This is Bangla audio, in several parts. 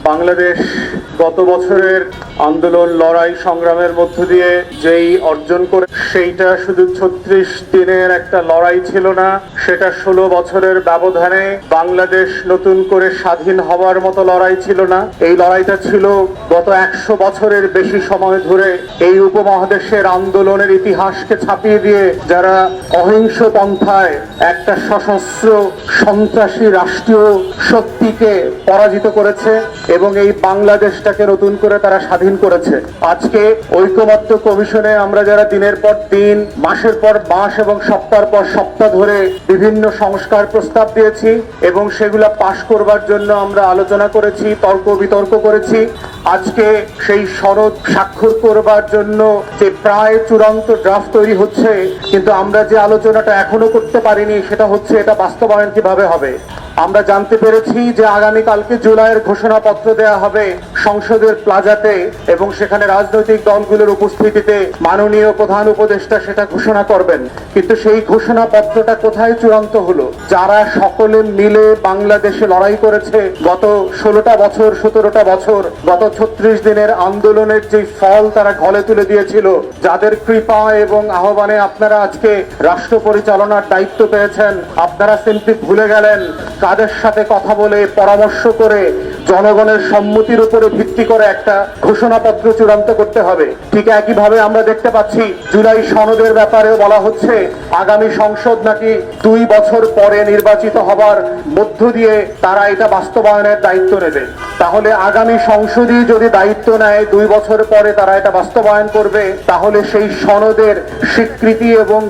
বাংলাদেশ গত বছরের আন্দোলন লড়াই সংগ্রামের মধ্য দিয়ে যেই অর্জন করে সেইটা শুধু ৩৬ দিনের একটা লড়াই ছিল না, সেটা ১৬ বছরের ব্যবধানে বাংলাদেশ নতুন করে স্বাধীন হওয়ার মতো লড়াই ছিল না। এই লড়াইটা ছিল গত ১০০ বছরের বেশি সময় ধরে এই উপমহাদেশের আন্দোলনের ইতিহাসকে ছাপিয়ে দিয়ে যারা অহিংস পন্থায় একটা সশস্ত্র সন্ত্রাসী রাষ্ট্রীয় শক্তিকে পরাজিত করেছে এবং এই বাংলাদেশটাকে নতুন করে তারা স্বাধীন করেছে। আজকে ঐকমত্য কমিশনে আমরা যারা দিনের পর দিন, মাসের পর মাস এবং সপ্তাহের পর সপ্তাহ ধরে বিভিন্ন সংস্কার প্রস্তাব দিয়েছি এবং সেগুলা পাশ করবার জন্য আমরা আলোচনা করেছি, তর্ক বিতর্ক করেছি। আজকে সেই সনদ স্বাক্ষর করবার জন্য যে প্রায় চূড়ান্ত ড্রাফট তৈরি হচ্ছে, কিন্তু আমরা যে আলোচনাটা এখনো করতে পারিনি সেটা হচ্ছে এটা বাস্তবায়ন কিভাবে হবে। আমরা জানতে পেরেছি যে আগামীকালকে জুলাইয়ের ঘোষণাপত্র দেয়া হবে সংসদের প্লাজাতে এবং সেখানে রাজনৈতিক দলগুলোর উপস্থিতিতে মাননীয় প্রধান উপদেষ্টা সেটা ঘোষণা করবেন। কিন্তু সেই ঘোষণাপত্রটা কোথায় চূড়ান্ত হলো? যারা সকলে মিলে বাংলাদেশে লড়াই করেছে গত ১৬টা বছর, ১৭টা বছর, গত ৩৬ দিনের আন্দোলনের যে ফল তারা ঘলে তুলে দিয়েছিল, যাদের কৃপা এবং আহ্বানে আপনারা আজকে রাষ্ট্র পরিচালনার দায়িত্ব পেয়েছেন, আপনারা সিম্পলি ভুলে গেলেন কাদের সাথে কথা বলে পরামর্শ করে জনগণের সম্মতির উপরে ভিত্তি করে একটা ঘোষণাপত্র চূড়ান্ত করতে হবে। ঠিক একইভাবে আমরা দেখতে পাচ্ছি জুলাই সনদের ব্যাপারেও বলা হচ্ছে আগামী সংসদ নাকি ২ বছর পরে নির্বাচিত হবার মধ্য দিয়ে তারা এটা বাস্তবায়নের দায়িত্ব নেবে। তাহলে আগামী সংসদই যদি দায়িত্ব নেয় ২ বছর পরে তারা এটা বাস্তবায়ন করবে, তাহলে সেই সনদের স্বীকৃতি এবং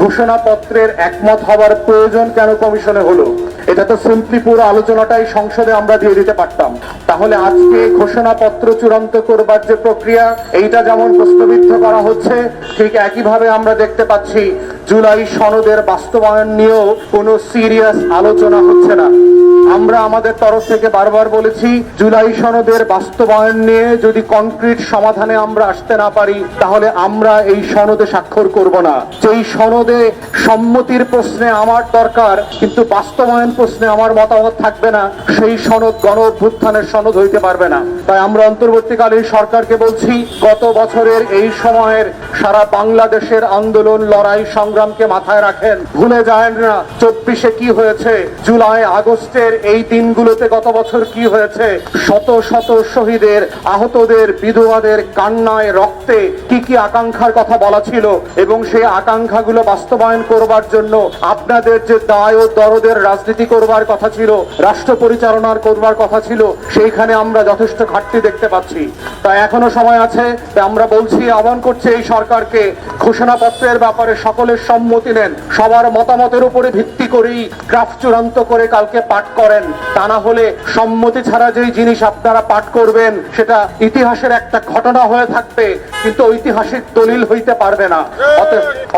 ঘোষণাপত্রের একমত হবার প্রয়োজন কেন কমিশনে হলো? এটা তো সিম্পলি পুরো আলোচনাটাই সংসদে আমরা দিয়ে দিতে পারতাম। তাহলে আজকে ঘোষণাপত্র চূড়ান্ত করবার যে প্রক্রিয়া, এইটা যেমন প্রশ্নবিদ্ধ করা হচ্ছে, ঠিক একইভাবে আমরা দেখতে পাচ্ছি জুলাই সনদের বাস্তবায়ন নিয়েও কোনো সিরিয়াস আলোচনা হচ্ছে না। আমরা আমাদের তরফ থেকে বারবার বলেছি জুলাই সনদের বাস্তবায়ন নিয়ে যদি কনক্রিট সমাধানে আমরা আসতে না পারি তাহলে আমরা এই সনদে স্বাক্ষর করব না। যেই সনদে সম্মতির প্রশ্নে আমার দরকার কিন্তু বাস্তবায়ন প্রশ্নে আমার মতামত থাকবে না, সেই সনদ গণ অভ্যুত্থানের সনদ হইতে পারবে না। তাই আমরা অন্তর্বর্তীকালীন সরকারকে বলছি গত বছরের এই সময়ের সারা বাংলাদেশের আন্দোলন লড়াই সংগ্রামকে মাথায় রাখেন, ভুলে যায় না ২৪-এ কি হয়েছে, জুলাই আগস্টের এই দিনগুলোতে গত বছর কি হয়েছে, শত শত শহীদের, আহতদের, বিধবাদের কান্নায় রক্তে কি কি আকাঙ্ক্ষার কথা বলা ছিল এবং সেই আকাঙ্ক্ষাগুলো বাস্তবায়ন করবার জন্য আপনাদের যে দায় ও দরদের রাজনীতি করবার কথা ছিল, রাষ্ট্র পরিচালনার করবার কথা ছিল, সেইখানে আমরা যথেষ্ট ঘাটতি দেখতে পাচ্ছি। তাই এখনো সময় আছে। আমরা বলছি, আহ্বান করছি এই সরকারকে ঘোষণাপত্রের ব্যাপারে সকলের সম্মতি নেন, সবার মতামতের উপরে ভিত্তি করেই ড্রাফট চূড়ান্ত করে কালকে পাঠ করেন। তা না হলে সম্মতি ছাড়া যেই জিনিস আপনারা পাঠ করবেন সেটা ইতিহাসের একটা ঘটনা হয়ে থাকবে কিন্তু ঐতিহাসিক দলিল হইতে পারবে না।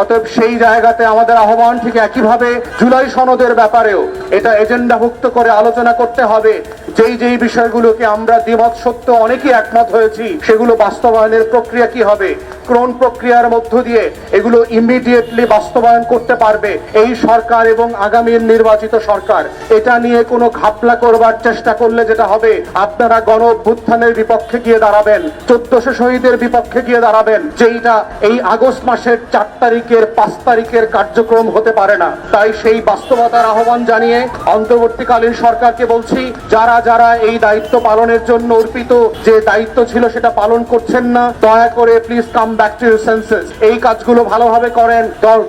অতএব সেই জায়গাতে আমাদের আহ্বান ঠিক একইভাবে জুলাই সনদের ব্যাপারেও এটা এজেন্ডাভুক্ত করে আলোচনা করতে হবে। যেই বিষয়গুলোকে আমরা দ্বিমত সত্য অনেকেই একমত হয়েছি সেগুলো বাস্তবায়নের প্রক্রিয়া কি হবে, কোন প্রক্রিয়ার মধ্য দিয়ে এগুলো ইমিডিয়েটলি বাস্তবায়ন করতে পারবে এই সরকার এবং আগামীর নির্বাচিত সরকার। এটা নিয়ে কোনো ঘাপলা করবার চেষ্টা করলে যেটা হবে, আপনারা গণ অভ্যুত্থানের বিপক্ষে গিয়ে দাঁড়াবেন, ১৪০০ শহীদের বিপক্ষে গিয়ে দাঁড়াবেন, যেইটা এই আগস্ট মাসের ৪ তারিখের ৫ তারিখের কার্যক্রম হতে পারে না। তাই সেই বাস্তবতার আহ্বান জানিয়ে অন্তর্বর্তীকালীন সরকারকে বলছি, যারা যারা এই দায়িত্ব পালনের জন্য অর্পিত যে দায়িত্ব ছিল সেটা পালন করছেন না, দয়া করে please come back to your senses. এই কাজগুলো ভালোভাবে করেন।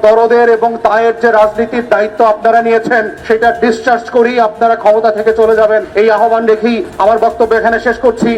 দরদের এবং দায়ের যে রাজনীতির দায়িত্ব আপনারা নিয়েছেন সেটা ডিসচার্জ করেই আপনারা ক্ষমতা থেকে চলে যাবেন, এই আহ্বান রেখেই আমার বক্তব্য এখানে শেষ করছি।